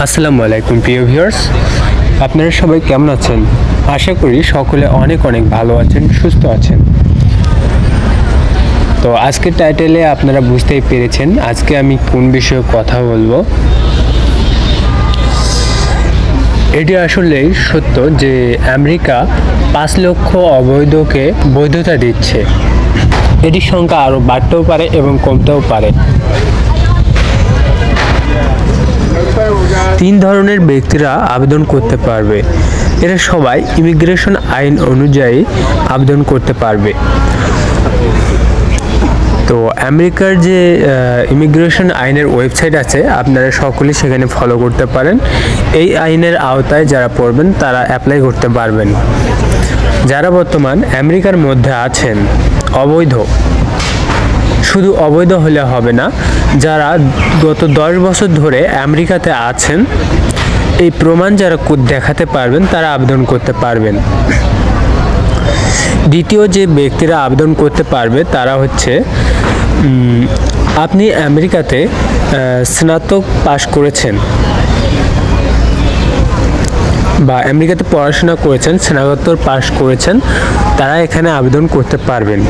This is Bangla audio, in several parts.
আসসালামু আলাইকুম প্রিয় ভিউয়ার্স, আপনারা সবাই কেমন আছেন? আশা করি সকলে অনেক ভালো আছেন, সুস্থ আছেন। তো আজকের টাইটেলে আপনারা বুঝতেই পেরেছেন আজকে আমি কোন বিষয়ে কথা বলবো। এটি আসলেই সত্য যে আমেরিকা 5 লক্ষ অবৈধকে বৈধতা দিচ্ছে। এটির সংখ্যা আরও বাড়তেও পারে এবং কমতেও পারে। 3 ধরনের ব্যক্তিরা আবেদন করতে পারবে। এরা সবাই ইমিগ্রেশন আইন অনুযায়ী আবেদন করতে পারবে। তো আমেরিকার যে ইমিগ্রেশন আইনের ওয়েবসাইট আছে, আপনারা সকলেই সেখানে ফলো করতে পারেন। এই আইনের আওতায় যারা পড়বেন তারা অ্যাপ্লাই করতে পারবেন। যারা বর্তমান আমেরিকার মধ্যে আছেন অবৈধ, শুধু অবৈধ হলে হবে না, যারা গত 10 বছর ধরে আমেরিকাতে আছেন এই প্রমাণ যারা দেখাতে পারবেন তারা আবেদন করতে পারবেন। দ্বিতীয় যে ব্যক্তিরা আবেদন করতে পারবে তারা হচ্ছে আপনি আমেরিকাতে স্নাতক পাশ করেছেন বা আমেরিকাতে পড়াশোনা করেছেন, স্নাতকোত্তর পাশ করেছেন, তারা এখানে আবেদন করতে পারবেন।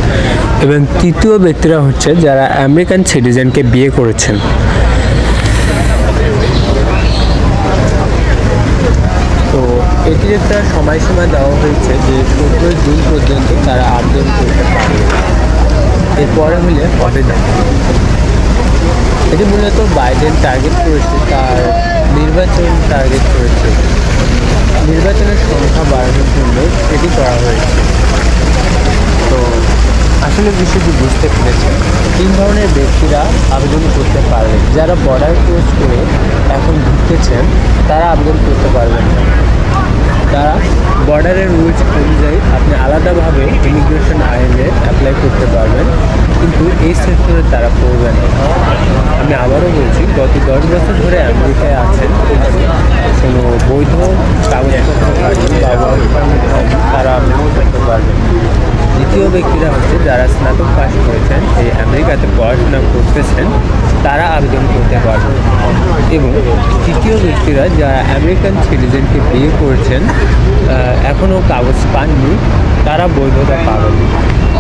এবং তৃতীয় ব্যক্তিরা হচ্ছে যারা আমেরিকান সিটিজেনকে বিয়ে করেছেন। তো এটির একটা সময়সীমা দেওয়া হয়েছে যে 14 জুন পর্যন্ত তারা আবেদন করতে পারবে, এরপরে হলে হবে না। এটি মূলত বাইডেন টার্গেট করেছে, তার নির্বাচন টার্গেট করেছে, নির্বাচনের সংখ্যা বাড়ানোর জন্য এটি করা হয়েছে। তো আসলে বিষয়টি বুঝতে পেরেছেন। 3 ধরনের ব্যক্তিরা আবেদন করতে পারবেন। যারা বর্ডার ক্রস করে এখন ঢুকতেছেন তারা আবেদন করতে পারবেন না। তারা বর্ডারের রুলস অনুযায়ী আপনি আলাদাভাবে ইমিগ্রেশন আইনে অ্যাপ্লাই করতে পারবেন, কিন্তু এই সেক্টরে তারা পড়বে না। আমি আবারও বলছি, গত 10 বছর ধরে আমেরিকায় আছেন, কোনো বৈধ কাগজপত্র পারেন বা ওয়ার্ক পারমিট পারেন, তারা আবেদন করতে পারবেন। দ্বিতীয় ব্যক্তিরা হচ্ছে যারা স্নাতক পাশ করেছেন, এই আমেরিকাতে পড়াশোনা করতেছেন, তারা আবেদন করতে পারবেন। এবং তৃতীয় ব্যক্তিরা যারা আমেরিকান সিটিজেনকে বিয়ে করেছেন, এখনও কাগজ পাননি, তারা বৈধতা পাবেন।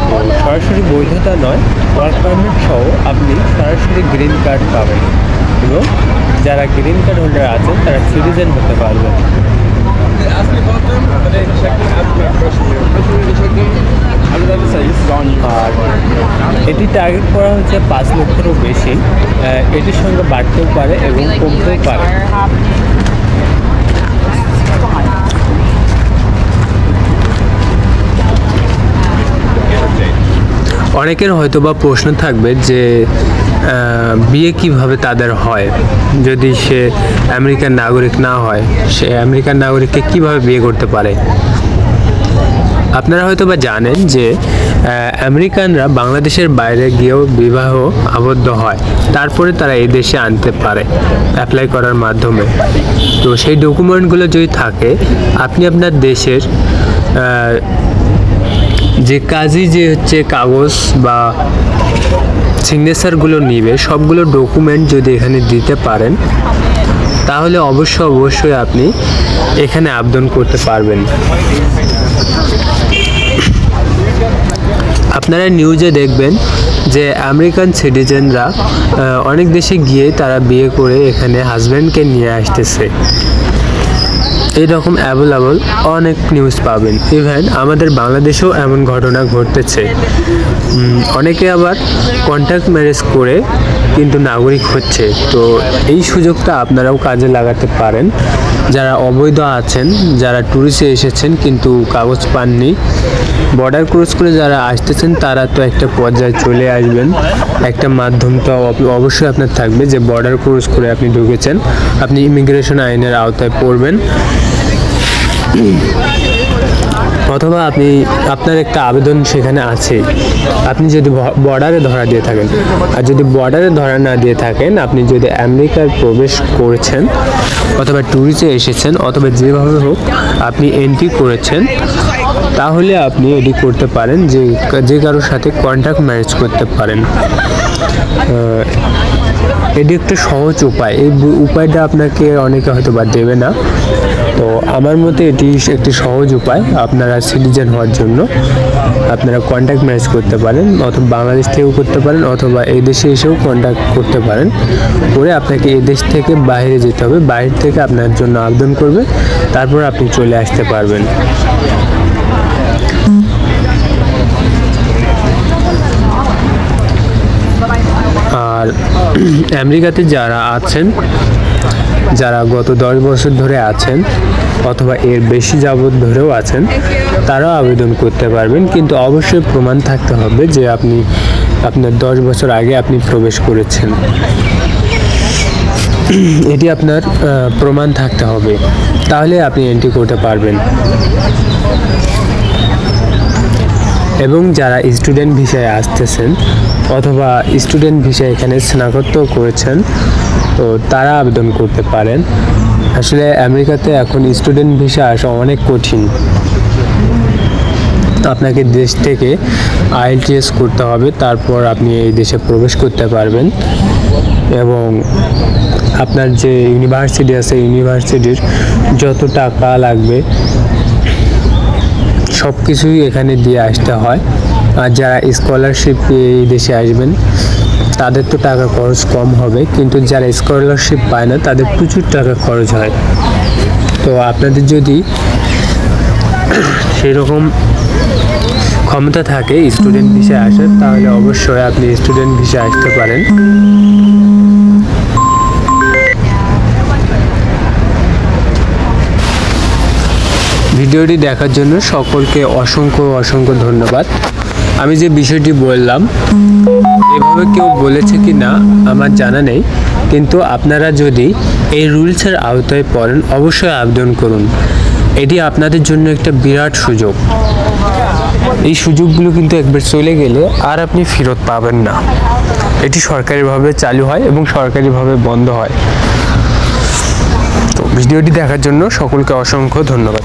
তো সরাসরি বৈধতা নয়, ওয়ার্ক পারমিট সহ আপনি সরাসরি গ্রিন কার্ড পাবেন। এবং যারা গ্রিন কার্ড হোল্ডার আছেন তারা সিটিজেন হতে পারবেন। আর এটি টার্গেট করা হচ্ছে 5 লক্ষেরও বেশি। এটির সঙ্গে বাড়তেও পারে এবং কমতেও পারে। অনেকের হয়তোবা প্রশ্ন থাকবে যে বিয়ে কিভাবে তাদের হয়, যদি সে আমেরিকান নাগরিক না হয়, সে আমেরিকান নাগরিককে কিভাবে বিয়ে করতে পারে। আপনারা হয়তোবা জানেন যে আমেরিকানরা বাংলাদেশের বাইরে গিয়েও বিবাহ আবদ্ধ হয়, তারপরে তারা এই দেশে আনতে পারে অ্যাপ্লাই করার মাধ্যমে। তো সেই ডকুমেন্টগুলো যদি থাকে, আপনি আপনার দেশের যে কাজী যে হচ্ছে কাগজ বা সিগনেচারগুলো নিবে, সবগুলো ডকুমেন্ট যদি এখানে দিতে পারেন, তাহলে অবশ্যই আপনি এখানে আবেদন করতে পারবেন। আপনারা নিউজে দেখবেন যে আমেরিকান সিটিজেনরা অনেক দেশে গিয়ে তারা বিয়ে করে এখানে হাজব্যান্ডকে নিয়ে আসতেছে। এইরকম অ্যাভেলেবল অনেক নিউজ পাবেন। ইভেন আমাদের বাংলাদেশেও এমন ঘটনা ঘটতেছে। অনেকে আবার কন্ট্রাক্ট ম্যারেজ করে কিন্তু নাগরিক হচ্ছে। তো এই সুযোগটা আপনারাও কাজে লাগাতে পারেন। যারা অবৈধ আছেন, যারা ট্যুরিস্টে এসেছেন কিন্তু কাগজ পাননি, বর্ডার ক্রস করে যারা আসতেছেন, তারা তো একটা পর্যায়ে চলে আসবেন। একটা মাধ্যম তো অবশ্যই আপনার থাকবে যে বর্ডার ক্রস করে আপনি ঢুকেছেন, আপনি ইমিগ্রেশন আইনের আওতায় পড়বেন। অথবা আপনার একটা আবেদন সেখানে আছে, আপনি যদি বর্ডারে ধরা দিয়ে থাকেন। আর যদি বর্ডারে ধরা না দিয়ে থাকেন, আপনি যদি আমেরিকার প্রবেশ করেছেন অথবা ট্যুরিস্টে এসেছেন অথবা যেভাবে হোক আপনি এন্ট্রি করেছেন, তাহলে আপনি এটি করতে পারেন যে কারোর সাথে কন্ট্রাক্ট ম্যারেজ করতে পারেন। এটি একটা সহজ উপায়। এই উপায়টা আপনাকে অনেকে হয়তো বা দেবে না, তো আমার মতে এটি একটি সহজ উপায় আপনারা সিটিজেন হওয়ার জন্য। আপনারা কন্ট্যাক্ট ম্যারেজ করতে পারেন, অথবা বাংলাদেশ থেকেও করতে পারেন, অথবা এই দেশে এসেও কন্ট্যাক্ট করতে পারেন। করে আপনাকে এই দেশ থেকে বাইরে যেতে হবে, বাইরে থেকে আপনার জন্য আবেদন করবে, তারপর আপনি চলে আসতে পারবেন। আর আমেরিকাতে যারা আছেন, যারা গত 10 বছর ধরে আছেন অথবা এর বেশি যাবত ধরেও আছেন, তারাও আবেদন করতে পারবেন, কিন্তু অবশ্যই প্রমাণ থাকতে হবে যে আপনি আপনার 10 বছর আগে আপনি প্রবেশ করেছেন। এটি আপনার প্রমাণ থাকতে হবে, তাহলে আপনি এন্ট্রি করতে পারবেন। এবং যারা স্টুডেন্ট ভিসায় আসতেছেন অথবা স্টুডেন্ট ভিসায় এখানে স্নাতকোত্তর করেছেন, তো তারা আবেদন করতে পারেন। আসলে আমেরিকাতে এখন স্টুডেন্ট ভিসা আসা অনেক কঠিন। আপনাকে দেশ থেকে IELTS করতে হবে, তারপর আপনি এই দেশে প্রবেশ করতে পারবেন। এবং আপনার যে ইউনিভার্সিটি আছে, ইউনিভার্সিটির যত টাকা লাগবে সব কিছুই এখানে দিয়ে আসতে হয়। আর যারা স্কলারশিপ এই দেশে আসবেন তাদের তো টাকা খরচ কম হবে, কিন্তু যারা স্কলারশিপ পায় না তাদের প্রচুর টাকা খরচ হয়। তো আপনাদের যদি সেরকম ক্ষমতা থাকে স্টুডেন্ট ভিসায় আসার, তাহলে অবশ্যই আপনি স্টুডেন্ট ভিসায় আসতে পারেন। ভিডিওটি দেখার জন্য সকলকে অসংখ্য ধন্যবাদ। আমি যে বিষয়টি বললাম এভাবে কেউ বলেছে কি না আমার জানা নেই, কিন্তু আপনারা যদি এই রুলসের আওতায় পড়েন অবশ্যই আবেদন করুন। এটি আপনাদের জন্য একটা বিরাট সুযোগ। এই সুযোগগুলো কিন্তু একবার চলে গেলে আর আপনি ফেরত পাবেন না। এটি সরকারিভাবে চালু হয় এবং সরকারিভাবে বন্ধ হয়। তো ভিডিওটি দেখার জন্য সকলকে অসংখ্য ধন্যবাদ।